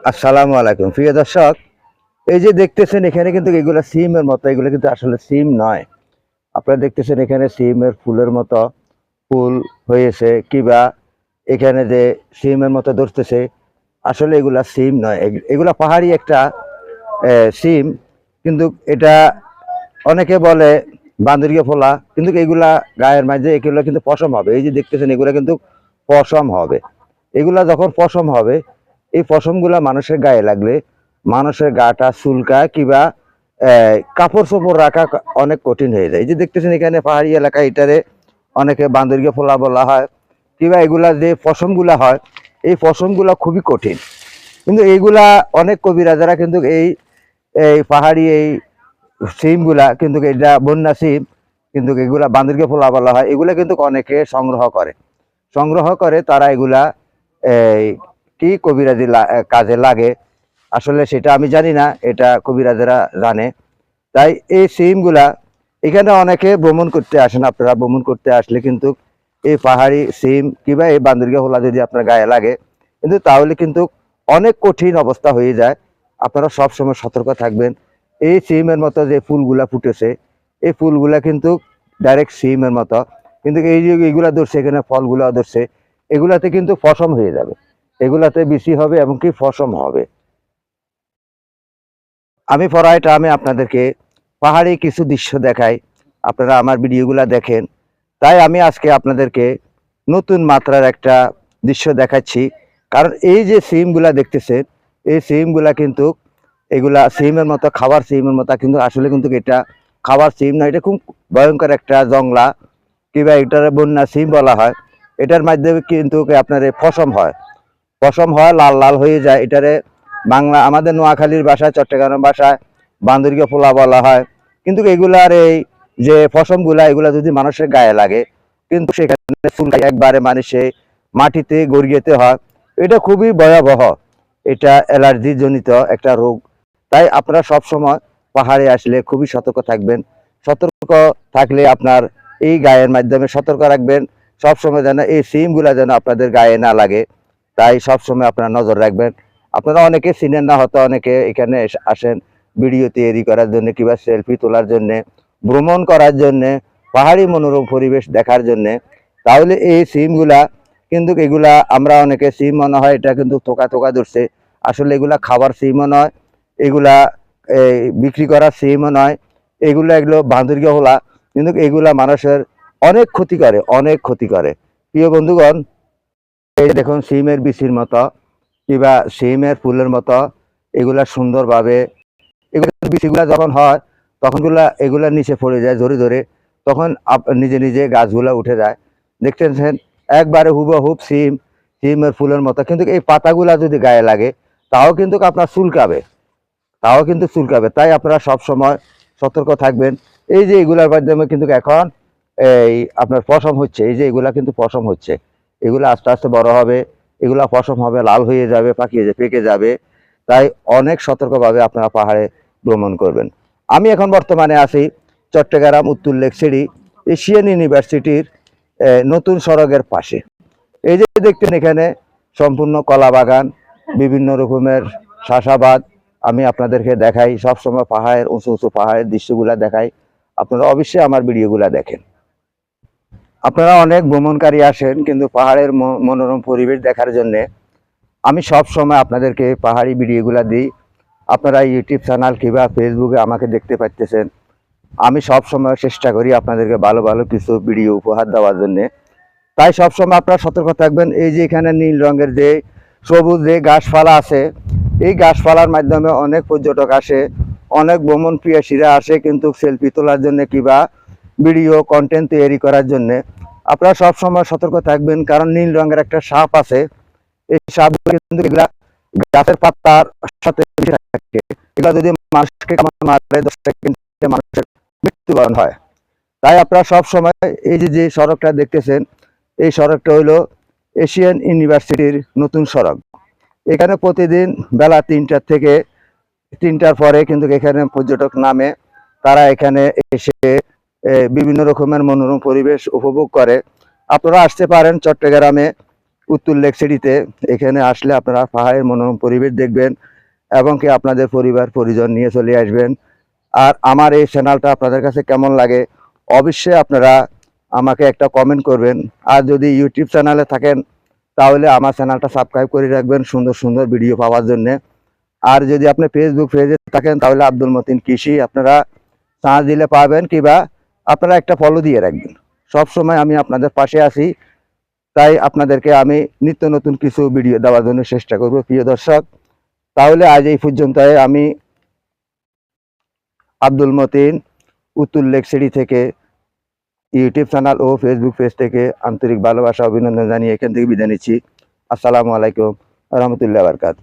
আসসালামু আলাইকুম প্রিয় দর্শক, এই যে দেখতেছেন এখানে কিন্তু এগুলো সিমের মতো, এগুলো কিন্তু আসলে সিম নয়। আপনারা দেখতেছেন এখানে সিমের ফুলের মতো ফুল হয়েছে, কিবা এখানে যে সিমের মতো ধরতেছে, আসলে এগুলা সিম নয়, এগুলা পাহাড়ি একটা সিম। কিন্তু এটা অনেকে বলে বান্দরীয় ফোলা, কিন্তু এগুলা গায়ের মাঝে এগুলো কিন্তু পশম হবে। এই যে দেখতেছেন এগুলা কিন্তু পশম হবে। এগুলা যখন পশম হবে, এই পশমগুলা মানুষের গায়ে লাগলে মানুষের গাটা চুলকা, কিবা কাপড় চোপড় রাখা অনেক কঠিন হয়ে যায়। এই যে দেখতেছেন এখানে পাহাড়ি এলাকা, এটারে অনেকে বান্দরীয় ফোলা বলা হয়, কিবা এগুলা যে পশমগুলা হয়, এই পশমগুলা খুবই কঠিন। কিন্তু এইগুলা অনেক কবিরাজারা কিন্তু এই এই পাহাড়ি এই সিমগুলা কিন্তু এটা বন্যা সিম, কিন্তু এগুলা বান্দরকে ফোলা বলা হয়, এগুলা কিন্তু অনেকে সংগ্রহ করে তারা এগুলা এই কি কবিরাজি কাজে লাগে। আসলে সেটা আমি জানি না, এটা কবিরাজেরা জানে। তাই এই সিমগুলা এখানে অনেকে ভ্রমণ করতে আসেন। আপনারা ভ্রমণ করতে আসলে কিন্তু এই পাহাড়ি সিম কিংবা এই বান্দরগা হোলা যদি আপনার গায়ে লাগে, কিন্তু তাহলে কিন্তু অনেক কঠিন অবস্থা হয়ে যায়। আপনারা সব সময় সতর্ক থাকবেন। এই সিমের মতো যে ফুলগুলা ফুটেছে, এই ফুলগুলা কিন্তু ডাইরেক্ট সিমের মতো, কিন্তু এই যে এইগুলা ধরছে, এখানে ফলগুলা ধরছে, এগুলাতে কিন্তু ফসম হয়ে যাবে, এগুলাতে বেশি হবে এবং কি ফসম হবে। আমি আপনাদেরকে পাহাড়ি কিছু দৃশ্য দেখাই, আপনারা আমার ভিডিওগুলা দেখেন। তাই আমি আজকে আপনাদেরকে নতুন মাত্রার একটা দৃশ্য দেখাচ্ছি। কারণ এই যে সিমগুলা দেখতেছেন, এই সিমগুলা কিন্তু এগুলা সিমের মতো, খাবার সিমের মতো, কিন্তু আসলে কিন্তু এটা খাবার সিম না, এটা খুব ভয়ঙ্কর একটা জংলা, কিংবা এটার বন্যা সিম বলা হয়। এটার মাধ্যমে কিন্তু আপনার পশম হয়, লাল লাল হয়ে যায়। এটারে বাংলা আমাদের নোয়াখালীর ভাষায়, চট্টগ্রামের ভাষায় বান্দরীয় ফোলা বলা হয়। কিন্তু এগুলার এই যে পশমগুলা, এগুলা যদি মানুষের গায়ে লাগে, কিন্তু সেখানে চুল একবারে মানুষে মাটিতে গড়িয়েতে হয়। এটা খুবই ভয়াবহ, এটা অ্যালার্জি জনিত একটা রোগ। তাই আপনারা সব সময় পাহাড়ে আসলে খুবই সতর্ক থাকবেন। সতর্ক থাকলে আপনার এই গায়ের মাধ্যমে সতর্ক রাখবেন সব সময়, যেন এই সিমগুলা যেন আপনাদের গায়ে না লাগে। তাই সব সময় আপনারা নজর রাখবেন। আপনারা অনেকে চিনেন না হয়তো, অনেকে এখানে আসেন ভিডিও তৈরি করার জন্য, কিংবা সেলফি তোলার জন্য, ভ্রমণ করার জন্য, পাহাড়ি মনোরম পরিবেশ দেখার জন্য। তাহলে এই সিমগুলা কিন্তু এগুলা আমরা অনেকে সিম মনে হয় এটা কিন্তু থোকা থোকা ধরছে, আসলে এগুলা খাবার সিমও নয়, এগুলা বিক্রি করার সিমও নয়। এগুলো বান্দরগা হোলা, কিন্তু এগুলা মানুষের অনেক ক্ষতি করে। প্রিয় বন্ধুগণ, এই দেখুন সিমের বিচির মতো কিংবা সিমের ফুলের মতো এগুলা সুন্দরভাবে, এগুলো বিচিগুলা যখন হয় তখন এগুলা নিচে পড়ে যায় ধরে ধরে, তখন নিজে নিজে গাছগুলা উঠে যায়। দেখতেছেন একবারে হুবহুব সিমের ফুলের মতো, কিন্তু এই পাতাগুলা যদি গায়ে লাগে তাও কিন্তু আপনার চুলকাবে। তাই আপনারা সব সময় সতর্ক থাকবেন। এই যে এগুলার মাধ্যমে কিন্তু এখন এই আপনার পশম হচ্ছে, এই যে এগুলা কিন্তু পশম হচ্ছে, এগুলো আস্তে আস্তে বড় হবে, এগুলা পশম হবে, লাল হয়ে যাবে, পেকে যাবে। তাই অনেক সতর্কভাবে আপনারা পাহাড়ে ভ্রমণ করবেন। আমি এখন বর্তমানে আছি চট্টগ্রাম উত্তর লেকসিটি এশিয়ান ইউনিভার্সিটির নতুন সড়কের পাশে। এই যে দেখতেন এখানে সম্পূর্ণ কলা বাগান, বিভিন্ন রকমের চাষাবাদ আমি আপনাদেরকে দেখাই। সবসময় পাহাড়ের উঁচু উঁচু পাহাড়ের দৃশ্যগুলা দেখাই। আপনারা অবশ্যই আমার ভিডিওগুলা দেখেন। আপনারা অনেক ভ্রমণকারী আসেন কিন্তু পাহাড়ের মনোরম পরিবেশ দেখার জন্য। আমি সব সময় আপনাদেরকে পাহাড়ি ভিডিওগুলা দিই। আপনারা ইউটিউব চ্যানেল কিংবা ফেসবুকে আমাকে দেখতে পাচ্ছেন। আমি সব সময় চেষ্টা করি আপনাদেরকে ভালো ভালো কিছু ভিডিও উপহার দেওয়ার জন্যে। তাই সবসময় আপনারা সতর্ক থাকবেন। এই যে এখানে নীল রঙের যে সবুজ যে গাছপালা আছে, এই গাছপালার মাধ্যমে অনেক পর্যটক আসে, অনেক ভ্রমণ প্রিয়াসীরা আসে কিন্তু সেলফি তোলার জন্য কিংবা ভিডিও কন্টেন্ট তৈরি করার জন্য। আপনারা সবসময় সতর্ক থাকবেন, কারণ নীল রঙের একটা সাপ আছে। এই সাপগুলো কিন্তু এগুলা গাছের পাতার সাথে মিশে থাকে। এগুলা যদি মানুষকে মারে 10 সেকেন্ডে মানুষের মৃত্যুবরণ হয়। তাই আপনারা সব সময় এই যে সড়কটা দেখতেছেন, এই সড়কটা হইল এশিয়ান ইউনিভার্সিটির নতুন সড়ক। এখানে প্রতিদিন বেলা 3টার পরে কিন্তু এখানে পর্যটক নামে, তারা এখানে এসে বিভিন্ন রকমের মনোরম পরিবেশ উপভোগ করে। আপনারা আসতে পারেন চট্টগ্রামে উত্তর লেক সিটিতে। এখানে আসলে আপনারা পাহাড়ের মনোরম পরিবেশ দেখবেন এবং কি আপনাদের পরিবার পরিজন নিয়ে চলে আসবেন। আর আমার এই চ্যানেলটা আপনাদের কাছে কেমন লাগে অবশ্যই আপনারা আমাকে একটা কমেন্ট করবেন। আর যদি ইউটিউব চ্যানেলে থাকেন তাহলে আমার চ্যানেলটা সাবস্ক্রাইব করে রাখবেন সুন্দর সুন্দর ভিডিও পাওয়ার জন্য। আর যদি আপনি ফেসবুক পেজে থাকেন তাহলে আব্দুল মতিন কৃষি আপনারা সার্চ দিলে পাবেন, কিংবা আপনারা একটা ফলো দিয়ে রাখবেন। সব সময় আমি আপনাদের পাশে আছি, তাই আপনাদেরকে আমি নিত্য নতুন কিছু ভিডিও দেওয়ার জন্য চেষ্টা করব প্রিয় দর্শক। তাহলে আজ এই পর্যন্ত। আমি আব্দুল মতিন উত্তর লেক সিটি থেকে ইউটিউব চ্যানেল ও ফেসবুক পেজ থেকে আন্তরিক ভালোবাসা অভিনন্দন জানিয়ে এখান থেকে বিদায় নিচ্ছি। আসসালামু আলাইকুম রহমতুল্লাহ বারকাত।